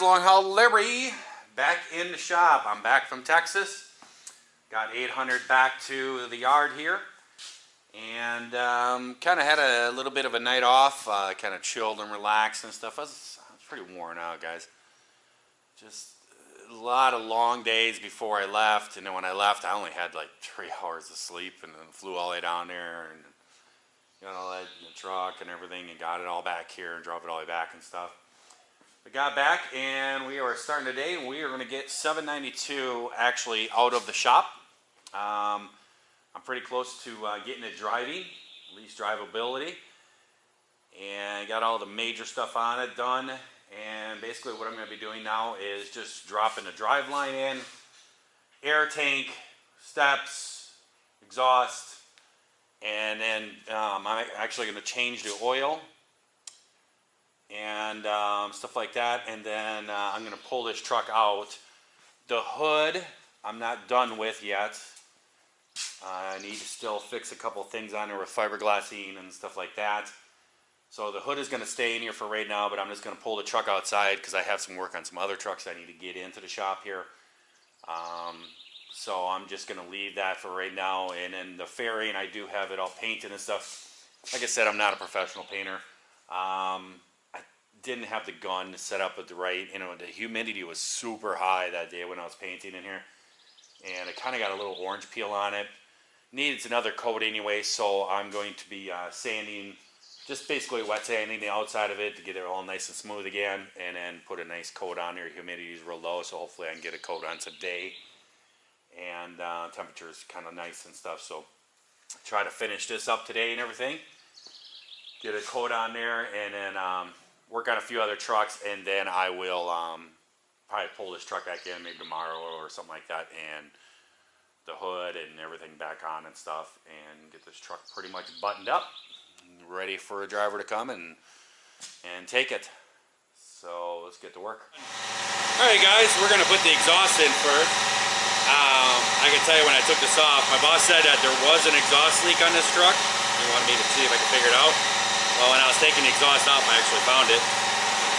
Long Haul Delivery, back in the shop. I'm back from Texas. Got 800 back to the yard here. And kind of had a little bit of a night off. Kind of chilled and relaxed and stuff. I was pretty worn out, guys. Just a lot of long days before I left. And then when I left, I only had like 3 hours of sleep. And then flew all the way down there and got all that in the truck and everything. And got it all back here and drove it all the way back and stuff. We got back and we are starting today. We are going to get 792 actually out of the shop. I'm pretty close to getting it driving, at least drivability, and got all the major stuff on it done. And basically what I'm going to be doing now is just dropping the DriveLine in, air tank, steps, exhaust, and then I'm actually going to change the oil and stuff like that. And then I'm going to pull this truck out. The hood I'm not done with yet. I need to still fix a couple things on there with fiberglassing and stuff like that. So the hood is going to stay in here for right now, but I'm just going to pull the truck outside because I have some work on some other trucks I need to get into the shop here. So I'm just going to leave that for right now. And then the fairing, I do have it all painted and stuff. Like I said, I'm not a professional painter. I didn't have the gun set up with the right, the humidity was super high that day when I was painting in here. And it kind of got a little orange peel on it. Needs another coat anyway, so I'm going to be sanding, just basically wet sanding the outside of it to get it all nice and smooth again, and then put a nice coat on there. Humidity is real low, so hopefully I can get a coat on today. And temperature is kind of nice and stuff, so try to finish this up today and everything. Get a coat on there, and then work on a few other trucks, and then I will probably pull this truck back in maybe tomorrow or something like that, and the hood and everything back on and stuff, and get this truck pretty much buttoned up, ready for a driver to come and take it. So let's get to work. Alright guys, we're going to put the exhaust in first. I can tell you when I took this off, my boss said that there was an exhaust leak on this truck. He wanted me to see if I could figure it out. Well, when I was taking the exhaust off, I actually found it.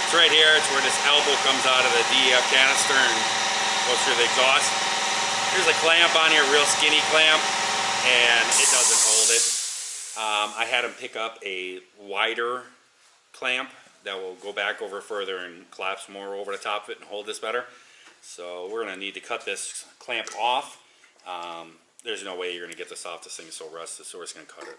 It's right here. It's where this elbow comes out of the DEF canister and goes through the exhaust. There's a clamp on here, real skinny clamp, and it doesn't hold it. I had him pick up a wider clamp that will go back over further and collapse more over the top of it and hold this better. So we're going to need to cut this clamp off. There's no way you're going to get this off. This thing is so rusted, so we're just going to cut it.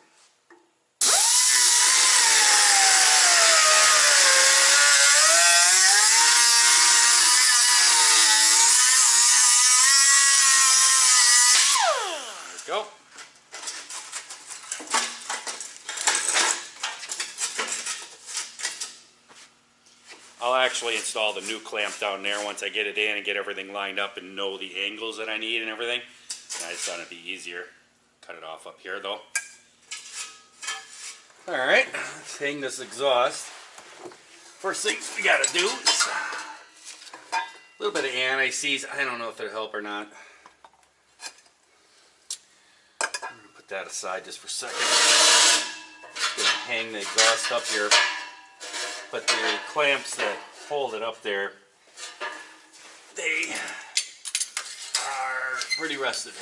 Go. I'll actually install the new clamp down there once I get it in and get everything lined up and know the angles that I need and everything. And I just thought it'd be easier. Cut it off up here though. Alright, let's hang this exhaust. First thing we gotta do is a little bit of anti-seize. I don't know if it'll help or not. That aside just for a second. Just gonna hang the exhaust up here, but the clamps that hold it up there, they are pretty rusted,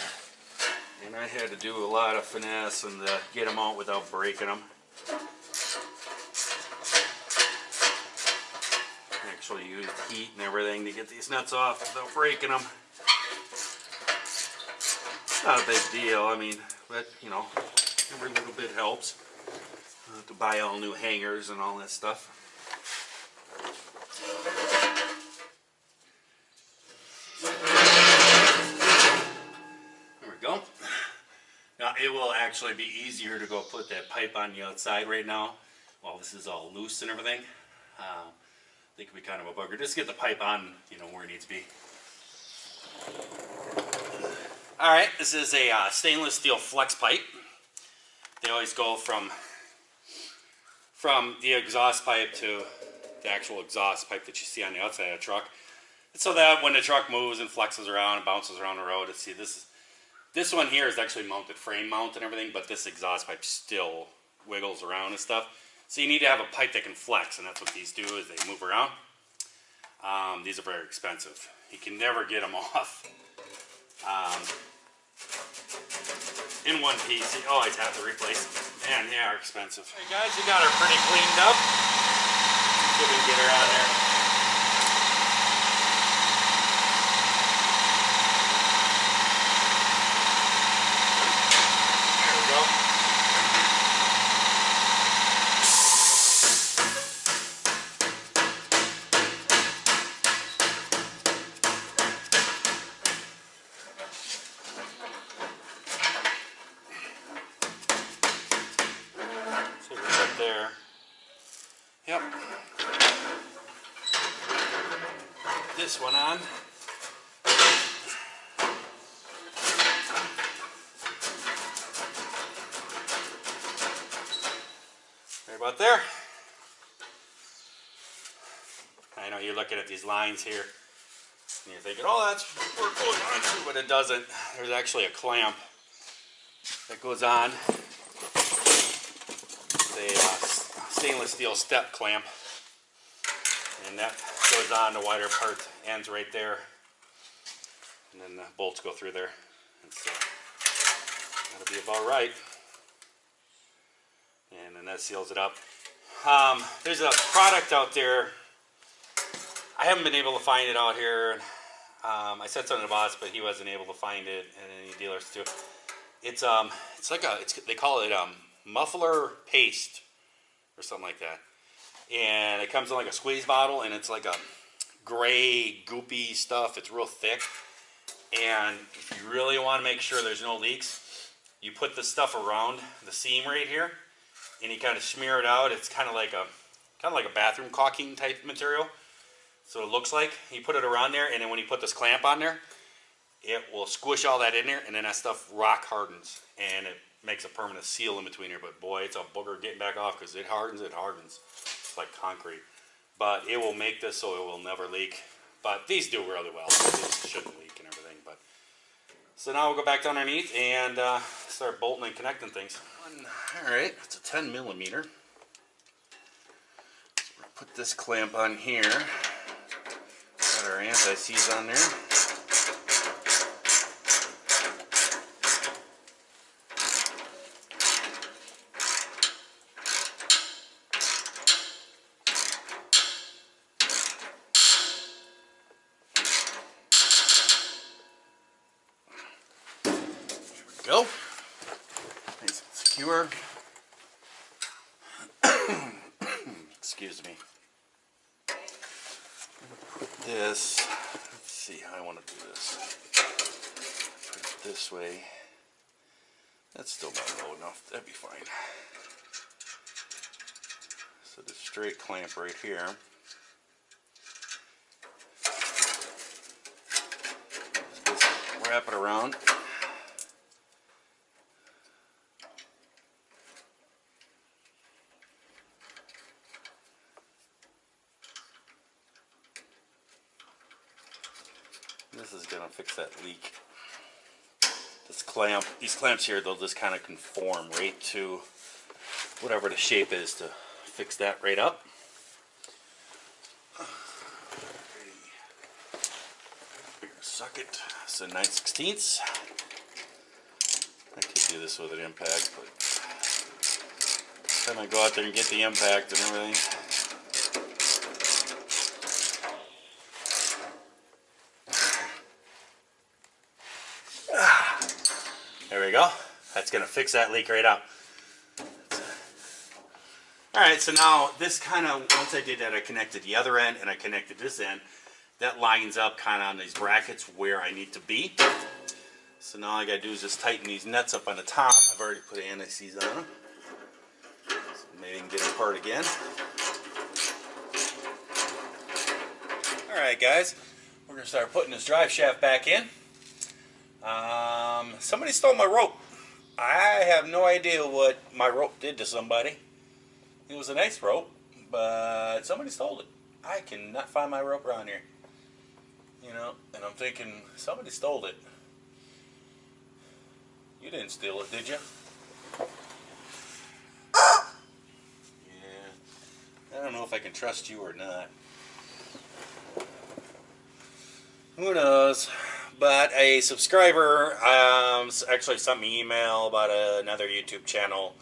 and I had to do a lot of finesse and get them out without breaking them. Actually used heat and everything to get these nuts off without breaking them. Not a big deal, I mean, but every little bit helps. I have to buy all new hangers and all that stuff. There we go. Now it will actually be easier to go put that pipe on the outside right now while this is all loose and everything. I think it'd be kind of a bugger. Just get the pipe on, where it needs to be. Alright, this is a stainless steel flex pipe. They always go from the exhaust pipe to the actual exhaust pipe that you see on the outside of the truck. And so that when the truck moves and flexes around and bounces around the road, see this one here is actually mounted, frame mount and everything, but this exhaust pipe still wiggles around and stuff. So you need to have a pipe that can flex, and that's what these do, is they move around. These are very expensive. You can never get them off. In one piece, you always have to replace them. Man, they are expensive. Hey guys, we got her pretty cleaned up. See if we can get her out there. There we go. So we're right there. Yep. This one on. Right about there. I know you're looking at these lines here and you're thinking, oh, that's where it goes on to, but it doesn't. There's actually a clamp that goes on. It's a stainless steel step clamp, and that goes on. The wider part ends right there, and then the bolts go through there, and so that'll be about right, and then that seals it up. There's a product out there, I haven't been able to find it out here. I said something to the boss, but he wasn't able to find it, and any dealers too. It's like they call it muffler paste or something like that, and it comes in like a squeeze bottle, and it's like a gray goopy stuff. It's real thick, and if you really want to make sure there's no leaks, you put the stuff around the seam right here, and you kind of smear it out. It's kind of like a bathroom caulking type material. So it looks like you put it around there, and then when you put this clamp on there, it will squish all that in there, and then that stuff rock hardens, and it makes a permanent seal in between here. But boy, it's a booger getting back off because it hardens. It's like concrete. But it will make this so it will never leak. But these do really well. These shouldn't leak and everything. But so now we'll go back down underneath and start bolting and connecting things. All right, it's a 10 millimeter. So we're gonna put this clamp on here. Got our anti-seize on there. Go. Nice and secure. Excuse me. Put this, let's see how I want to do this. Put it this way. That's still not low enough. That'd be fine. So the straight clamp right here. Just wrap it around. This is going to fix that leak. This clamp, these clamps here, they'll just kind of conform right to whatever the shape is to fix that right up. Suck it. So 9/16. I could do this with an impact, but then I go out there and get the impact and everything. There we go. That's going to fix that leak right up. Alright, so now this kind of, once I did that, I connected the other end and I connected this end. That lines up kind of on these brackets where I need to be. So now all I got to do is just tighten these nuts up on the top. I've already put anti-seize on them. So maybe I can get them apart again. Alright guys, we're going to start putting this drive shaft back in. Somebody stole my rope. I have no idea what my rope did to somebody. It was a nice rope, but somebody stole it. I cannot find my rope around here. You know, and I'm thinking, somebody stole it. You didn't steal it, did you? Yeah. I don't know if I can trust you or not. Who knows? But a subscriber actually sent me an email about another YouTube channel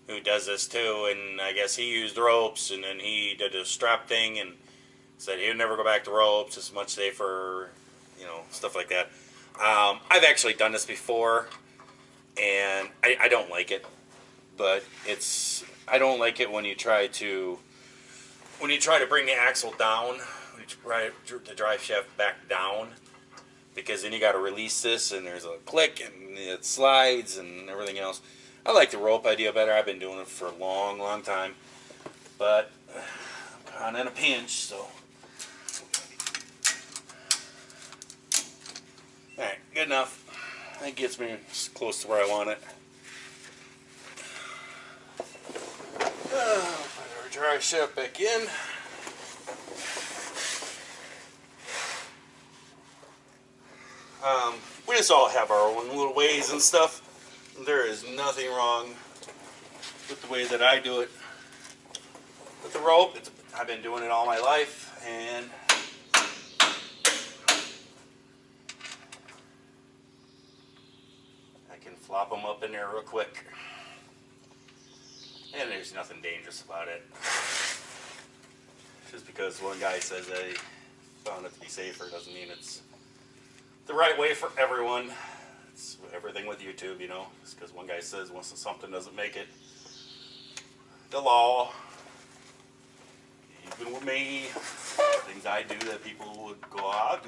who does this too, and I guess he used ropes, and then he did a strap thing, and said he would never go back to ropes. It's much safer, stuff like that. I've actually done this before, and I don't like it. But I don't like it when you try to bring the axle down, when you try the drive shaft back down, because then you got to release this, and there's a click, and it slides, and everything else. I like the rope idea better. I've been doing it for a long, long time, but I'm kind of in a pinch, so. All right, good enough. That gets me close to where I want it. Put our drive shaft back in. We just all have our own little ways and stuff. There is nothing wrong with the way that I do it. With the rope, I've been doing it all my life, and I can flop them up in there real quick. And there's nothing dangerous about it. Just because one guy says they found it to be safer doesn't mean it's the right way for everyone. It's everything with YouTube, just because one guy says once something doesn't make it the law. Even with me, things I do that people would go, I'd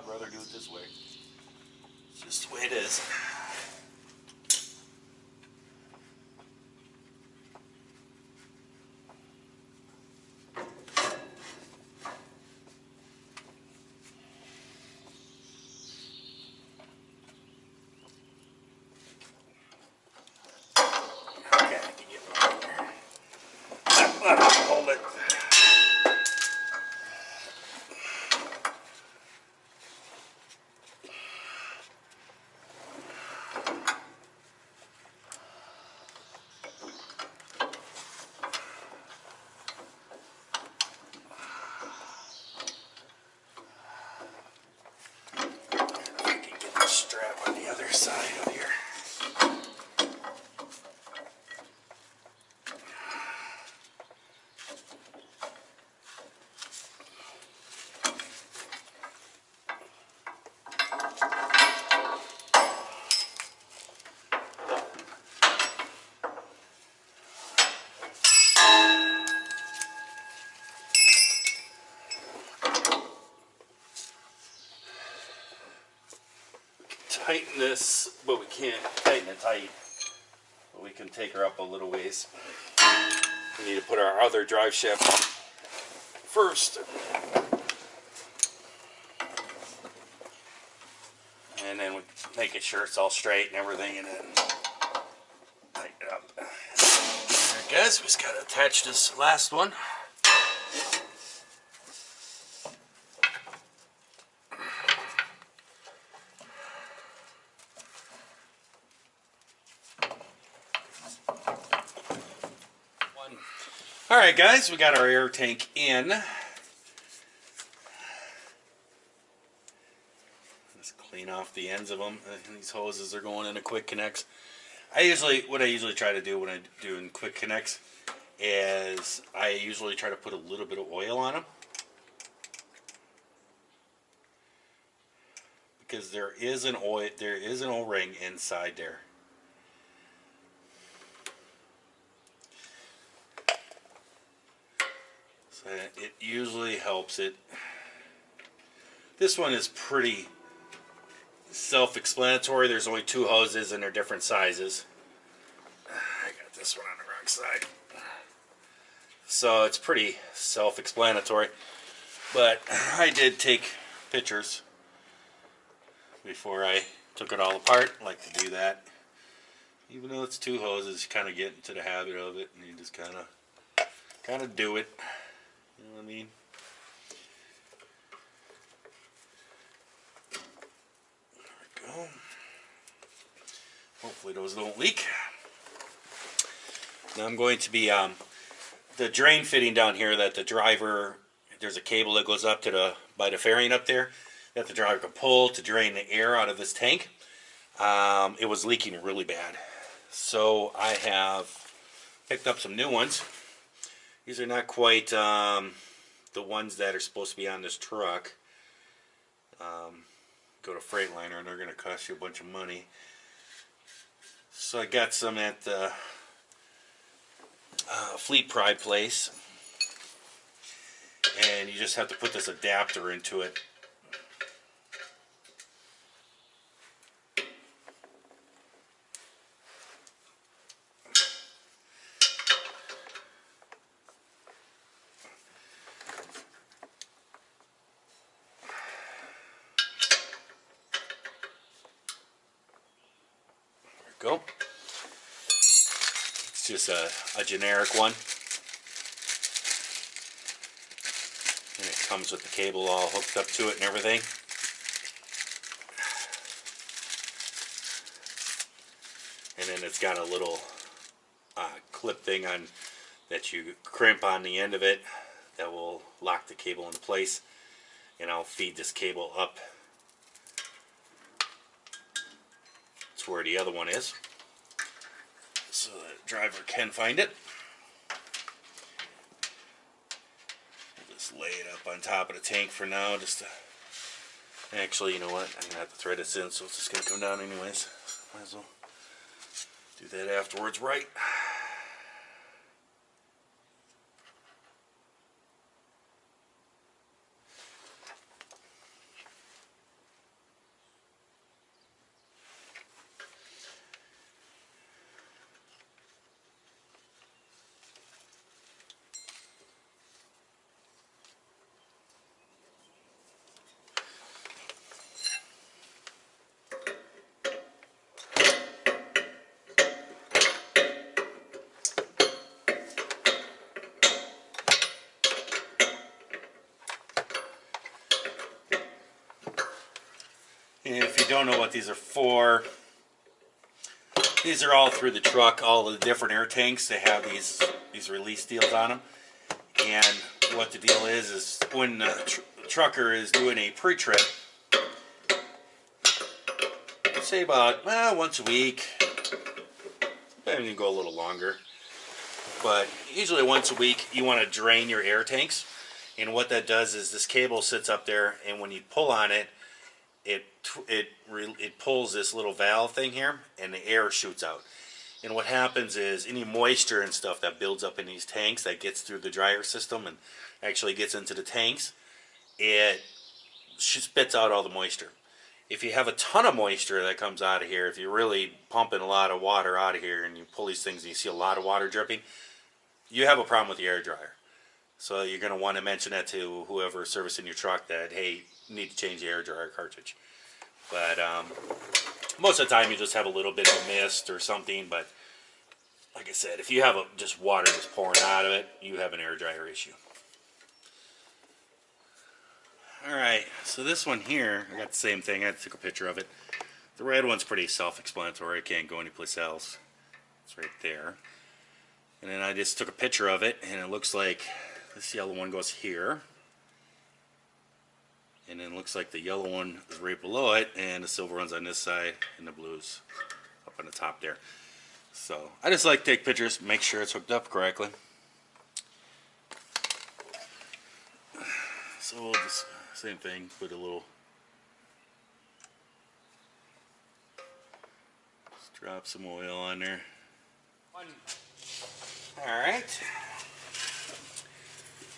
rather do it this way. It's just the way it is. Hold it. I can get the strap on the other side of here. Tighten this, but we can't tighten it tight. But we can take her up a little ways. We need to put our other drive shaft first. And then we make it sure it's all straight and everything, and then tighten it up. Alright guys, we just gotta attach this last one. Alright guys, we got our air tank in. Let's clean off the ends of them. These hoses are going into quick connects. What I usually try to do when I do in quick connects is I usually try to put a little bit of oil on them. Because there is an O-ring inside there. It usually helps it. This one is pretty self-explanatory. There's only two hoses and they're different sizes. I got this one on the wrong side. So it's pretty self-explanatory. But I did take pictures before I took it all apart. I like to do that. Even though it's two hoses, you kind of get into the habit of it, and you just kind of do it. You know what I mean? There we go. Hopefully those don't leak. Now I'm going to be the drain fitting down here that the driver, there's a cable that goes up to by the fairing up there. that the driver could pull to drain the air out of this tank. It was leaking really bad. So I have picked up some new ones. These are not quite the ones that are supposed to be on this truck. Go to Freightliner and they're going to cost you a bunch of money. So I got some at the Fleet Pride place. And you just have to put this adapter into it. Go. It's just a generic one, and it comes with the cable all hooked up to it and everything. And then it's got a little clip thing on that you crimp on the end of it that will lock the cable into place, and I'll feed this cable up where the other one is, so the driver can find it. We'll just lay it up on top of the tank for now, just to, actually, you know what, I'm gonna have to thread this in, so it's just gonna come down anyways. Might as well do that afterwards, right? And if you don't know what these are for, these are all through the truck, all the different air tanks. They have these release deals on them. And what the deal is when the trucker is doing a pre-trip, say about once a week, maybe you can go a little longer, but usually once a week you want to drain your air tanks. And what that does is this cable sits up there, and when you pull on it, it pulls this little valve thing here, and the air shoots out. And what happens is any moisture and stuff that builds up in these tanks that gets through the dryer system and actually gets into the tanks, it spits out all the moisture. If you have a ton of moisture that comes out of here, if you're really pumping a lot of water out of here and you pull these things and you see a lot of water dripping, you have a problem with the air dryer. So you're going to want to mention that to whoever is servicing your truck that, hey, you need to change the air dryer cartridge. But most of the time you just have a little bit of a mist or something. But like I said, if you have just water just pouring out of it, you have an air dryer issue. Alright, so this one here, I got the same thing. I took a picture of it. The red one's pretty self-explanatory. It can't go anyplace else. It's right there. And then I just took a picture of it, and it looks like this yellow one goes here. And then it looks like the yellow one is right below it, and the silver one's on this side, and the blue's up on the top there. So I just like to take pictures, make sure it's hooked up correctly. So we'll just, same thing, put a little, just drop some oil on there. Alright.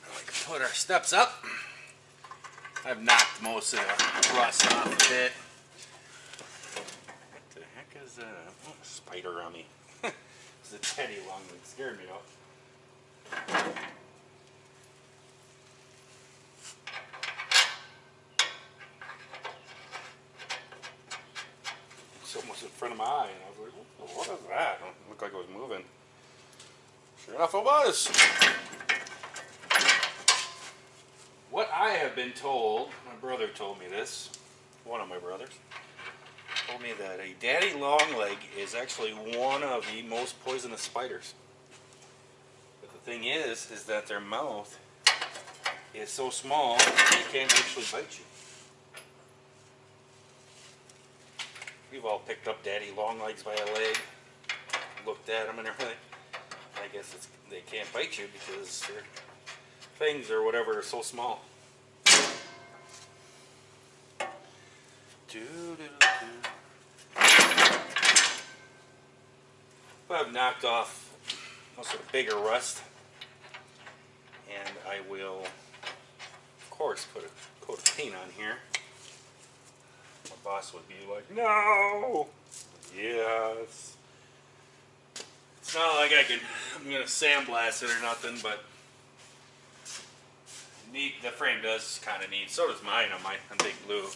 We can put our steps up. I've knocked most of the rust off a bit. What the heck is that? Oh, a spider on me. It's a teddy long leg. Scared me though. It's almost in front of my eye, and I was like, what is that? It looked like it was moving. Sure enough, it was. What I have been told, my brother told me this, one of my brothers, told me that a daddy longleg is actually one of the most poisonous spiders. But the thing is that their mouth is so small, they can't actually bite you. we've all picked up daddy long legs by a leg, looked at them and everything. I guess they can't bite you because their fangs or whatever are so small. I've knocked off most of the bigger rust, and I will, of course, put a coat of paint on here. My boss would be like, "No!" Yes. It's not like I'm gonna sandblast it or nothing, but the frame does kind of need. So does mine on Big Blue.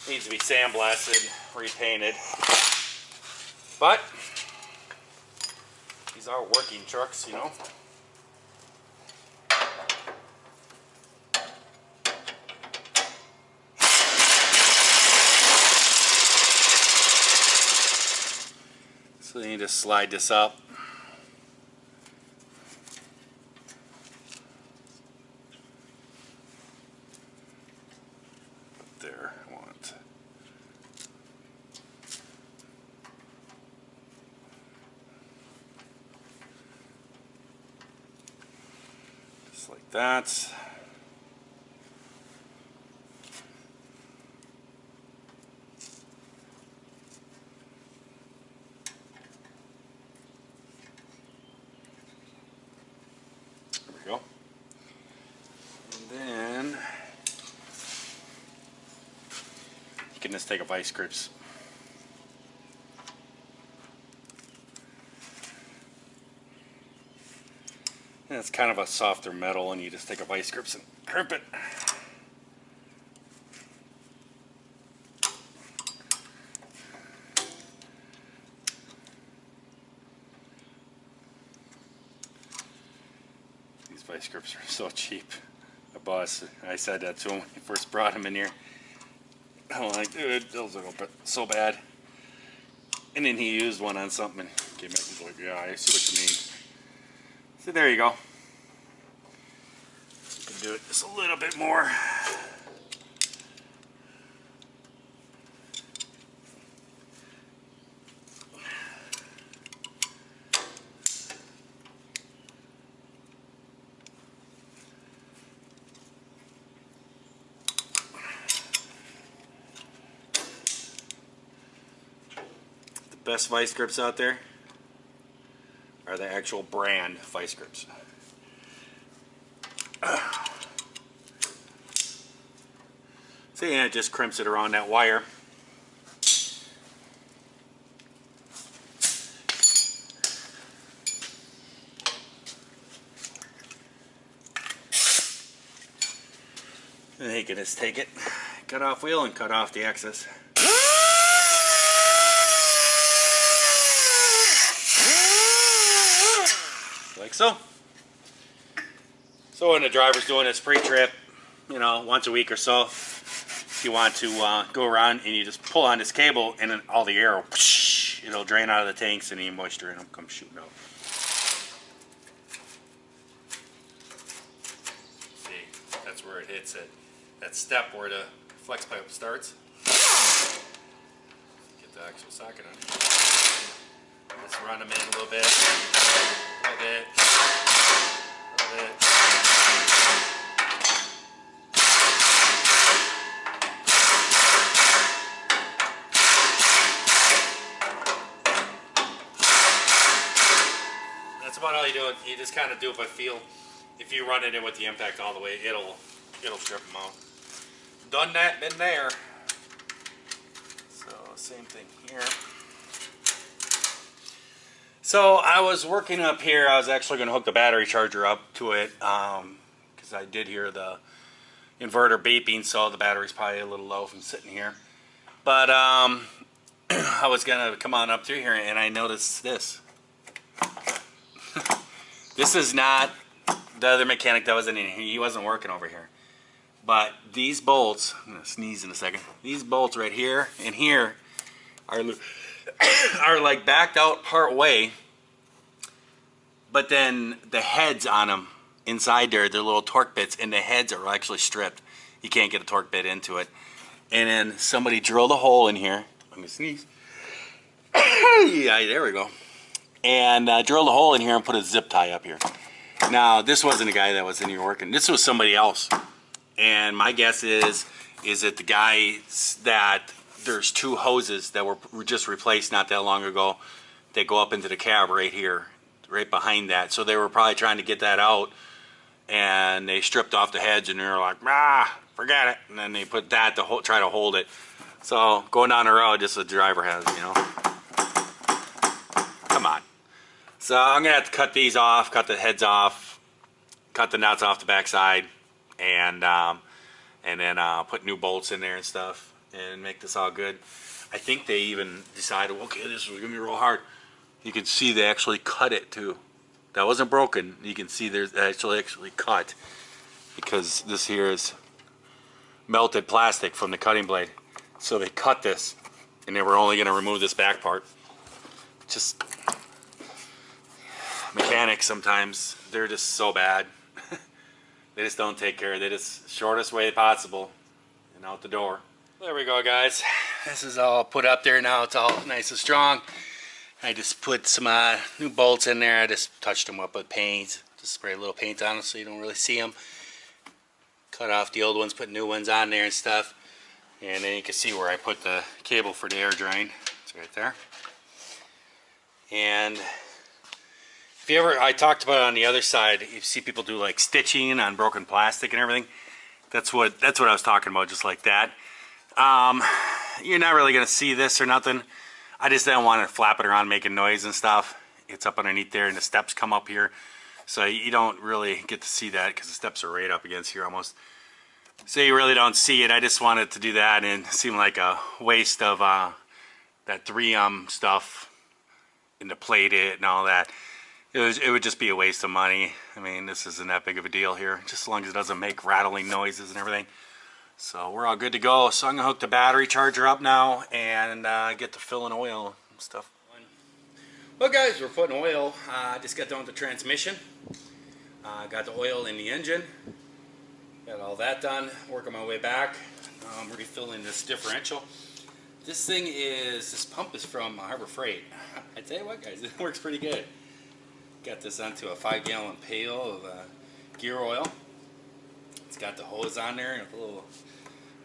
Needs to be sandblasted, repainted, but these are working trucks, you know. So you need to slide this up. There, I want. Just like that. Go. And then you can just take a vice grips. And it's kind of a softer metal, and you just take a vice grips and crimp it. These vice grips are so cheap. My boss, I said that to him when he first brought him in here. I'm like, dude, those are so bad. And then he used one on something and came back and was like, yeah, I see what you mean. So there you go. You can do it just a little bit more. The best vice grips out there are the actual brand vice grips. See, and it just crimps it around that wire. And then you can just take it, cut off wheel, and cut off the excess. Like so. So when the driver's doing his pre-trip, you know, once a week or so, if you want to go around and you just pull on this cable, and then all the air will, whoosh, it'll drain out of the tanks and any moisture in them comes shooting out. See, that's where it hits it. That step where the flex pipe starts. Get the actual socket on. Let's run them in a little bit. A little bit. A little bit. That's about all you do. You just kind of do it by feel. If you run it in with the impact all the way, it'll strip them out. Done that, been there. So same thing here. So I was working up here. I was actually going to hook the battery charger up to it because I did hear the inverter beeping, so the battery's probably a little low from sitting here. But I was going to come on up through here, and I noticed this. This is not the other mechanic that was in here. He wasn't working over here. But these bolts, I'm going to sneeze in a second. These bolts right here and here are like backed out part way, but then the heads on them inside there, they're little torque bits, and the heads are actually stripped. You can't get a torque bit into it. And then somebody drilled a hole in here. I'm I'm gonna sneeze. Yeah, there we go. And drilled a hole in here and put a zip tie up here. Now, this wasn't a guy that was in here working. This was somebody else. And my guess is that the guy that there's 2 hoses that were just replaced not that long ago. They go up into the cab right here, right behind that. So they were probably trying to get that out, and they stripped off the heads, and they were like, forget it. And then they put that to try to hold it. So going down the road, just the driver has, you know. Come on. So I'm gonna have to cut these off, cut the heads off, cut the nuts off the backside, and then put new bolts in there and stuff, and make this all good. I think they even decided, okay, this is gonna be real hard. You can see they actually cut it too. That wasn't broken. You can see there's actually cut, because this here is melted plastic from the cutting blade. So they cut this, and they were only gonna remove this back part. Just mechanics sometimes, they're just so bad. They just don't take care of it. It's the shortest way possible and out the door. There we go, guys. This is all put up there now. It's all nice and strong. I just put some new bolts in there. I just touched them up with paint. Just spray a little paint on them so you don't really see them. Cut off the old ones, put new ones on there and stuff. And then you can see where I put the cable for the air drain. It's right there. And if you ever, I talked about it on the other side, you see people do like stitching on broken plastic and everything. That's what I was talking about, just like that. You're not really gonna see this or nothing. I just didn't want to flap it around making noise and stuff. It's up underneath there, and the steps come up here, so you don't really get to see that because the steps are right up against here almost. So you really don't see it. I just wanted to do that, and it seemed like a waste of that 3M stuff and to plate it and all that. It would just be a waste of money. I mean, this isn't that big of a deal here, just as long as it doesn't make rattling noises and everything. So we're all good to go. So I'm gonna hook the battery charger up now and get to filling oil and stuff. Well, guys, we're putting oil. Just got done with the transmission. Got the oil in the engine. Got all that done. Working my way back. Refilling this differential. This pump is from Harbor Freight. I tell you what, guys, it works pretty good. Got this onto a 5-gallon pail of gear oil. It's got the hose on there and a little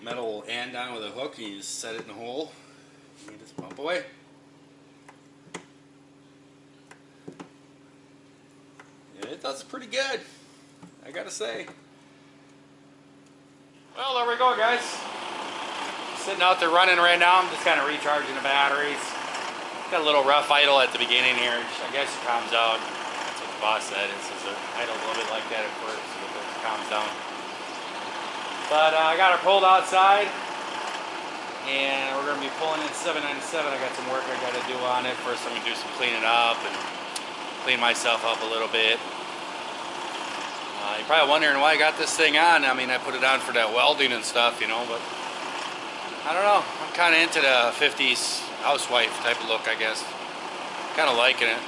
metal end on with a hook, and you just set it in the hole and you just pump away. Yeah, it does pretty good, I gotta say. Well, there we go, guys. Sitting out there running right now. I'm just kind of recharging the batteries. Got a little rough idle at the beginning here. I guess it calms out. That's what the boss said. It says it idles a little bit like that at first, but it calms down. But I got it pulled outside, and we're going to be pulling in 797. I got some work I got to do on it. First I'm going to do some cleaning up and clean myself up a little bit. You're probably wondering why I got this thing on. I mean, I put it on for that welding and stuff, you know, but I don't know. I'm kind of into the 50s housewife type of look, I guess. Kind of liking it.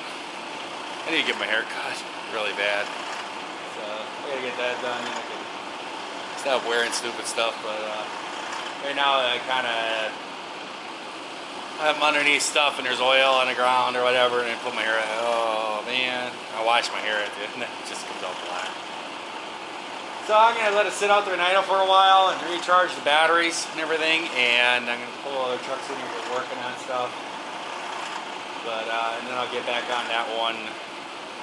I need to get my hair cut really bad. So I got to get that done. I can stop wearing stupid stuff, but right now I'm underneath stuff and there's oil on the ground or whatever, and I put my hair out. Oh man, I wash my hair at the end and it just comes out black. So I'm going to let it sit out there and idle for a while and recharge the batteries and everything, and I'm going to pull other trucks in here for working on stuff. But and then I'll get back on that one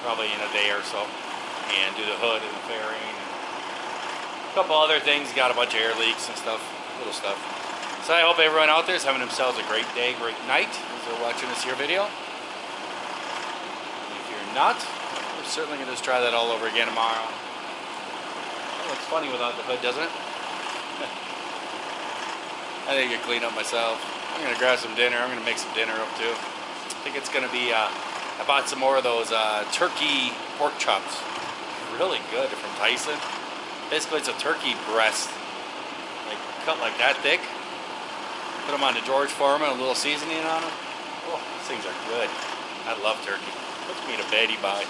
probably in a day or so and do the hood and the fairing. Couple other things, got a bunch of air leaks and stuff, little stuff. So I hope everyone out there is having themselves a great day, great night as they're watching this here video. And if you're not, we're certainly going to just try that all over again tomorrow. It looks funny without the hood, doesn't it? I need to get cleaned up myself. I'm going to grab some dinner. I'm going to make some dinner up too. I think it's going to be, I bought some more of those turkey pork chops. Really good from Tyson. Basically, it's a turkey breast, like cut like that thick. Put them on the George Foreman, a little seasoning on them. Oh, these things are good. I love turkey. Puts me to bed, you buy.